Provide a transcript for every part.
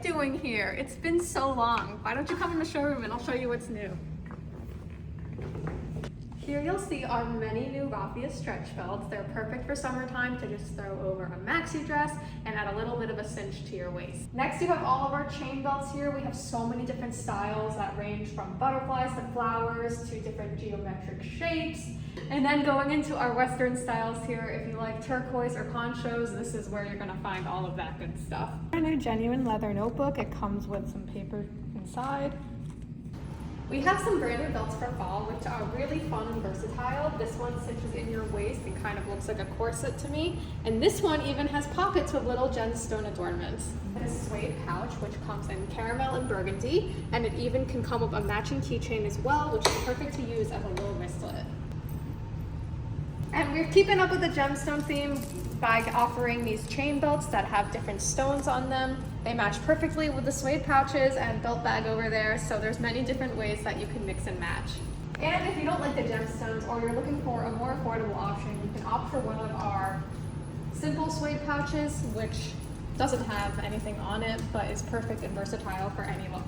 doing here? It's been so long. Why don't you come in the showroom and I'll show you what's new. Here you'll see our many new Raffia stretch belts. They're perfect for summertime to just throw over a maxi dress and add a little bit of a cinch to your waist. Next, you have all of our chain belts here. We have so many different styles that range from butterflies to flowers to different geometric shapes. And then going into our Western styles here, if you like turquoise or ponchos, this is where you're gonna find all of that good stuff. Our new genuine leather notebook. It comes with some paper inside. We have some brand new belts for fall, which are really fun and versatile. This one cinches in your waist and kind of looks like a corset to me. And this one even has pockets with little gemstone adornments. It is a suede pouch, which comes in caramel and burgundy, and it even can come with a matching keychain as well, which is perfect to use as a little wristlet. And we're keeping up with the gemstone theme by offering these chain belts that have different stones on them. They match perfectly with the suede pouches and belt bag over there, so there's many different ways that you can mix and match. And if you don't like the gemstones or you're looking for a more affordable option, you can opt for one of our simple suede pouches, which doesn't have anything on it, but is perfect and versatile for any look.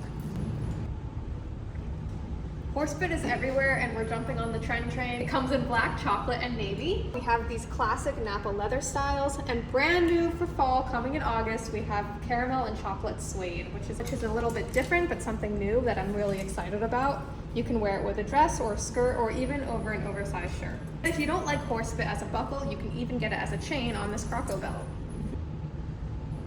Horsebit is everywhere and we're jumping on the trend train. It comes in black, chocolate, and navy. We have these classic Napa leather styles, and brand new for fall coming in August, we have caramel and chocolate suede, which is a little bit different, but something new that I'm really excited about. You can wear it with a dress or a skirt or even over an oversized shirt. If you don't like Horsebit as a buckle, you can even get it as a chain on this croco belt.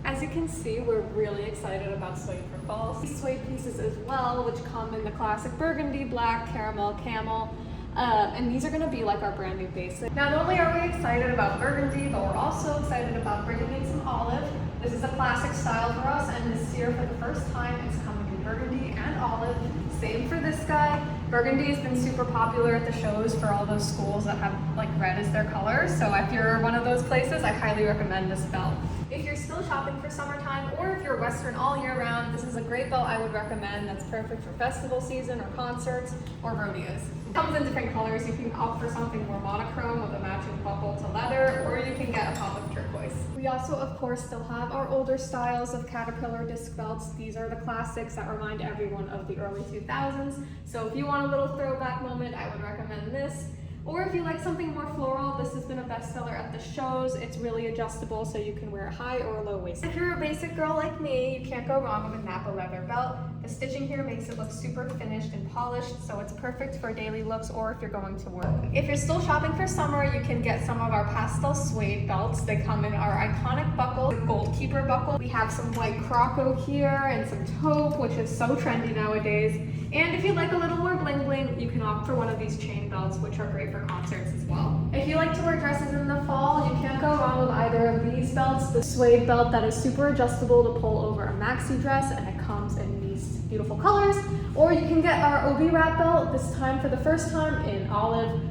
As you can see, we're really excited about suede for fall. These suede pieces as well, which come in the classic burgundy, black, caramel, camel, and these are gonna be like our brand new basic. Not only are we excited about burgundy, but we're also excited about bringing in some olive. This is a classic style for us, and this year for the first time, it's coming in burgundy and olive. Same for this guy. Burgundy has been super popular at the shows for all those schools that have like red as their color. So if you're one of those places, I highly recommend this belt. If you're still shopping for summertime, or if you're Western all year round, this is a great belt I would recommend that's perfect for festival season or concerts or rodeos. It comes in different colors. You can opt for something more monochrome with a matching buckle to leather, or you can get a pop of turquoise. We also, of course, still have our older styles of Caterpillar disc belts. These are the classics that remind everyone of the early 2000s. So if you want a little throwback moment, I would recommend this. Or if you like something more floral, this has been a bestseller at the shows. It's really adjustable, so you can wear a high or a low waist. If you're a basic girl like me, you can't go wrong with a Napa leather belt. The stitching here makes it look super finished and polished, so it's perfect for daily looks or if you're going to work. If you're still shopping for summer, you can get some of our pastel suede belts. They come in our iconic buckle, the Gold Keeper buckle. We have some white croco here and some taupe, which is so trendy nowadays. And if you like a little more bling bling, you can opt for one of these chain belts, which are great for concerts as well. If you like to wear dresses in the fall, you can't go wrong with either of these belts. The suede belt that is super adjustable to pull over a maxi dress, and it comes in these beautiful colors. Or you can get our OB wrap belt, this time for the first time in olive.